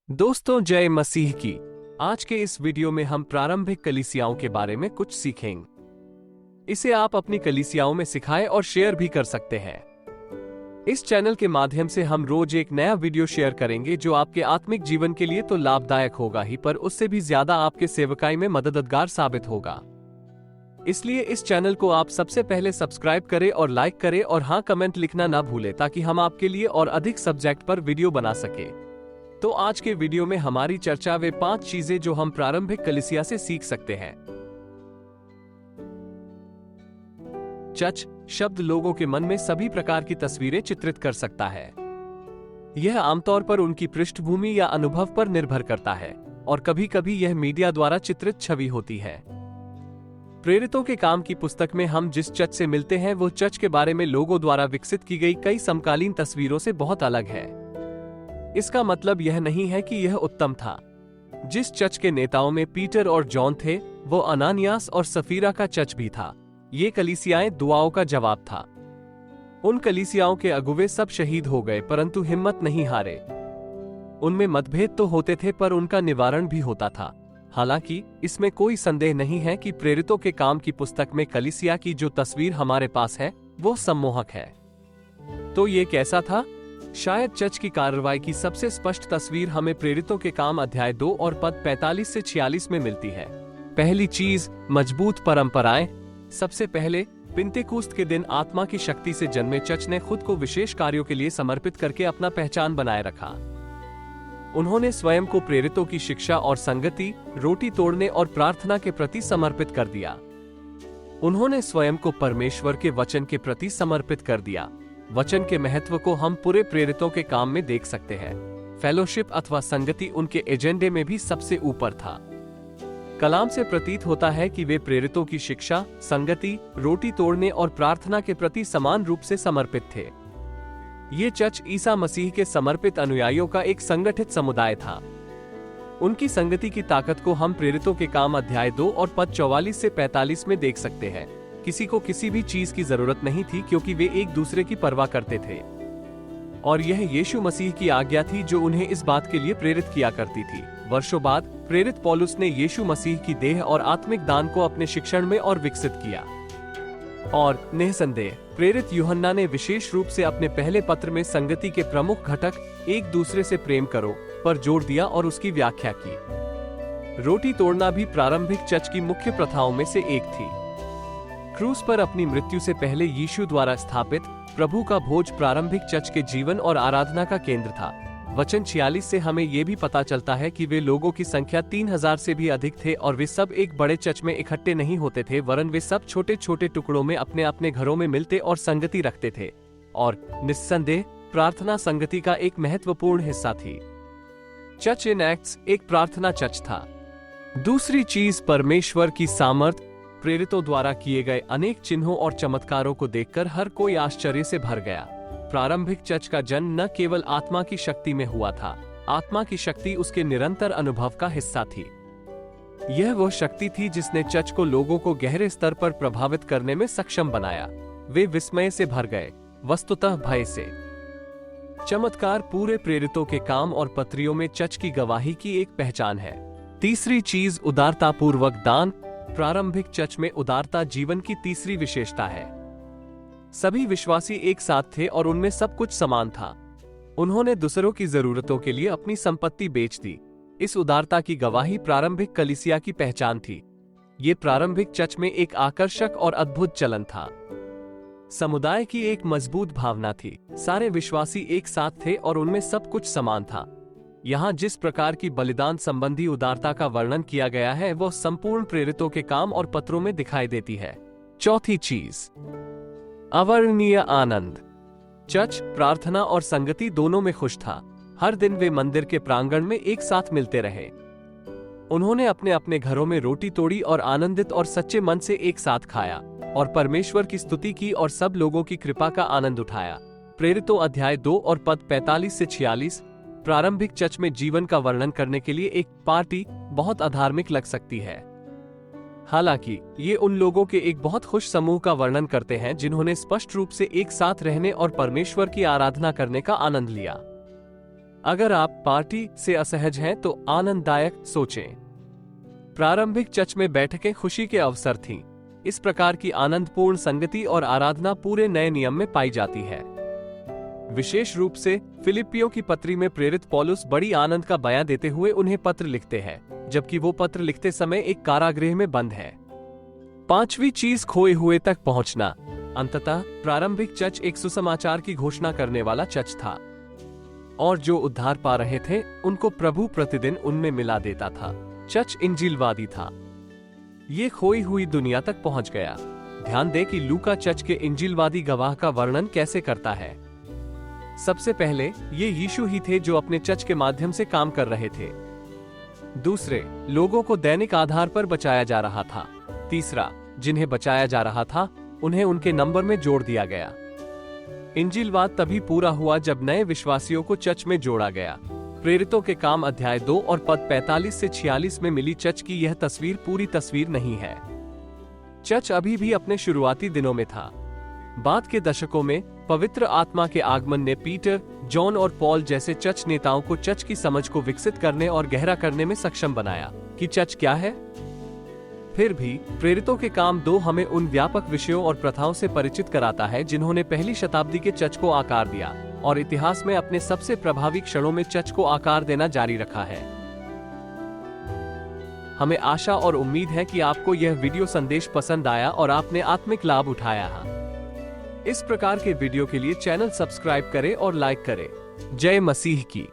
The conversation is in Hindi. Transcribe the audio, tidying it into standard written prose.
दोस्तों, जय मसीह की। आज के इस वीडियो में हम प्रारंभिक कलीसियाओं के बारे में कुछ सीखेंगे। इसे आप अपनी कलीसियाओं में सिखाएं और शेयर भी कर सकते हैं। इस चैनल के माध्यम से हम रोज एक नया वीडियो शेयर करेंगे जो आपके आत्मिक जीवन के लिए तो लाभदायक होगा ही, पर उससे भी ज्यादा आपके सेवकाई में मददगार साबित होगा। इसलिए इस चैनल को आप सबसे पहले सब्सक्राइब करें और लाइक करें, और हाँ, कमेंट लिखना ना भूलें ताकि हम आपके लिए और अधिक सब्जेक्ट पर वीडियो बना सके। तो आज के वीडियो में हमारी चर्चा वे 5 चीजें जो हम प्रारंभिक कलीसिया से सीख सकते हैं। चर्च शब्द लोगों के मन में सभी प्रकार की तस्वीरें चित्रित कर सकता है। यह आमतौर पर उनकी पृष्ठभूमि या अनुभव पर निर्भर करता है, और कभी कभी यह मीडिया द्वारा चित्रित छवि होती है। प्रेरितों के काम की पुस्तक में हम जिस चर्च से मिलते हैं वो चर्च के बारे में लोगों द्वारा विकसित की गई कई समकालीन तस्वीरों से बहुत अलग है। इसका मतलब यह नहीं है कि यह उत्तम था। जिस चर्च के नेताओं में पीटर और जॉन थे, वो अनानियास और सफीरा का चर्च भी था। ये कलीसियाएं दुआओं का जवाब था। उन कलीसियाओं के अगुवे सब शहीद हो गए, परंतु हिम्मत नहीं हारे। उनमें मतभेद तो होते थे, पर उनका निवारण भी होता था। हालांकि इसमें कोई संदेह नहीं है कि प्रेरितों के काम की पुस्तक में कलीसिया की जो तस्वीर हमारे पास है वो सम्मोहक है। तो ये कैसा था? शायद चर्च की कार्रवाई की सबसे स्पष्ट तस्वीर हमें प्रेरितों के काम अध्याय 2 और पद 45 से 46 में मिलती है। पहली चीज, मजबूत परंपराएं। सबसे पहले पिंतेकुस्त के दिन आत्मा की शक्ति से जन्मे चर्च ने खुद को विशेष कार्यों के लिए समर्पित करके अपना पहचान बनाए रखा। उन्होंने स्वयं को प्रेरितों की शिक्षा और संगति, रोटी तोड़ने और प्रार्थना के प्रति समर्पित कर दिया। उन्होंने स्वयं को परमेश्वर के वचन के प्रति समर्पित कर दिया। वचन के महत्व को हम पूरे प्रेरितों के काम में देख सकते हैं। फेलोशिप अथवा संगति उनके एजेंडे में भी सबसे ऊपर था। कलाम से प्रतीत होता है कि वे प्रेरितों की शिक्षा, संगति, रोटी तोड़ने और प्रार्थना के प्रति समान रूप से समर्पित थे। ये चर्च ईसा मसीह के समर्पित अनुयायियों का एक संगठित समुदाय था। उनकी संगति की ताकत को हम प्रेरितों के काम अध्याय 2 और पद 44 से 45 में देख सकते हैं। किसी को किसी भी चीज की जरूरत नहीं थी, क्योंकि वे एक दूसरे की परवाह करते थे, और यह यीशु मसीह की आज्ञा थी जो उन्हें इस बात के लिए प्रेरित किया करती थी। वर्षों बाद प्रेरित पौलुस ने यीशु मसीह की देह और आत्मिक दान को अपने शिक्षण में और विकसित किया। और निसंदेह प्रेरित यूहन्ना ने विशेष रूप से अपने पहले पत्र में संगति के प्रमुख घटक, एक दूसरे से प्रेम करो, पर जोर दिया और उसकी व्याख्या की। रोटी तोड़ना भी प्रारंभिक चर्च की मुख्य प्रथाओं में से एक थी। क्रूस पर अपनी मृत्यु से पहले यीशु द्वारा स्थापित प्रभु का भोज प्रारंभिक चर्च के जीवन और आराधना का केंद्र था। वचन 46 से हमें यह भी पता चलता है कि वे लोगों की संख्या 3000 से भी अधिक थे, और वे सब एक बड़े चर्च में इकट्ठे नहीं होते थे, वरन वे सब छोटे छोटे टुकड़ों में अपने अपने घरों में मिलते और संगति रखते थे। और निस्संदेह प्रार्थना संगति का एक महत्वपूर्ण हिस्सा थी। चर्च इन एक्ट्स एक प्रार्थना चर्च था। दूसरी चीज, परमेश्वर की सामर्थ। प्रेरितों द्वारा किए गए अनेक चिन्हों और चमत्कारों को देखकर हर कोई आश्चर्य से भर गया। प्रारंभिक चर्च का जन्म न केवल आत्मा की शक्ति में हुआ था, आत्मा की शक्ति उसके निरंतर अनुभव का हिस्सा थी। यह वह शक्ति थी जिसने चर्च को लोगों को गहरे स्तर पर प्रभावित करने में सक्षम बनाया। वे विस्मय से भर गए, वस्तुतः भय से। चमत्कार पूरे प्रेरितों के काम और पत्रियों में चर्च की गवाही की एक पहचान है। तीसरी चीज, उदारतापूर्वक दान। प्रारंभिक चर्च में उदारता जीवन की तीसरी विशेषता है। सभी विश्वासी एक साथ थे और उनमें सब कुछ समान था। उन्होंने दूसरों की जरूरतों के लिए अपनी संपत्ति बेच दी। इस उदारता की गवाही प्रारंभिक कलीसिया की पहचान थी। ये प्रारंभिक चर्च में एक आकर्षक और अद्भुत चलन था। समुदाय की एक मजबूत भावना थी। सारे विश्वासी एक साथ थे और उनमें सब कुछ समान था। यहाँ जिस प्रकार की बलिदान संबंधी उदारता का वर्णन किया गया है वह संपूर्ण प्रेरितों के काम और पत्रों में दिखाई देती है। चौथी चीज, अवर्णनीय आनंद। चर्च प्रार्थना और संगति दोनों में खुश था। हर दिन वे मंदिर के प्रांगण में एक साथ मिलते रहे। उन्होंने अपने अपने घरों में रोटी तोड़ी और आनंदित और सच्चे मन से एक साथ खाया और परमेश्वर की स्तुति की और सब लोगों की कृपा का आनंद उठाया। प्रेरितों अध्याय 2 और पद 45 से 46। प्रारंभिक चर्च में जीवन का वर्णन करने के लिए एक पार्टी बहुत अधार्मिक लग सकती है। हालांकि ये उन लोगों के एक बहुत खुश समूह का वर्णन करते हैं जिन्होंने स्पष्ट रूप से एक साथ रहने और परमेश्वर की आराधना करने का आनंद लिया। अगर आप पार्टी से असहज हैं तो आनंददायक सोचें। प्रारंभिक चर्च में बैठकें खुशी के अवसर थीं। इस प्रकार की आनंदपूर्ण संगति और आराधना पूरे नए नियम में पाई जाती है। विशेष रूप से फिलिपियों की पत्री में प्रेरित पौलुस बड़ी आनंद का बयां देते हुए उन्हें पत्र लिखते हैं, जबकि वो पत्र लिखते समय एक कारागृह में बंद है। पांचवी चीज, खोए हुए तक पहुंचना। अंततः प्रारंभिक चर्च एक सुसमाचार की घोषणा करने वाला चर्च था, और जो उद्धार पा रहे थे उनको प्रभु प्रतिदिन उनमें मिला देता था। चर्च इंजीलवादी था। ये खोई हुई दुनिया तक पहुंच गया। ध्यान दें कि लूका चर्च के इंजीलवादी गवाह का वर्णन कैसे करता है। सबसे पहले ये यीशु ही थे जो अपने चर्च के माध्यम से काम कर रहे थे। दूसरे, लोगों को दैनिक आधार पर बचाया जा रहा था। तीसरा, जिन्हें बचाया जा रहा था उन्हें उनके नंबर में जोड़ दिया गया। इंजीलवाद तभी पूरा हुआ जब नए विश्वासियों को चर्च में जोड़ा गया। प्रेरितों के काम अध्याय 2 और पद 45 से 46 में मिली चर्च की यह तस्वीर पूरी तस्वीर नहीं है। चर्च अभी भी अपने शुरुआती दिनों में था। बाद के दशकों में पवित्र आत्मा के आगमन ने पीटर, जॉन और पॉल जैसे चर्च नेताओं को चर्च की समझ को विकसित करने और गहरा करने में सक्षम बनाया कि चर्च क्या है। फिर भी प्रेरितों के काम 2 हमें उन व्यापक विषयों और प्रथाओं से परिचित कराता है जिन्होंने पहली शताब्दी के चर्च को आकार दिया और इतिहास में अपने सबसे प्रभावी क्षणों में चर्च को आकार देना जारी रखा है। हमें आशा और उम्मीद है कि आपको यह वीडियो संदेश पसंद आया और आपने आत्मिक लाभ उठाया है। इस प्रकार के वीडियो के लिए चैनल सब्सक्राइब करें और लाइक करें। जय मसीह की।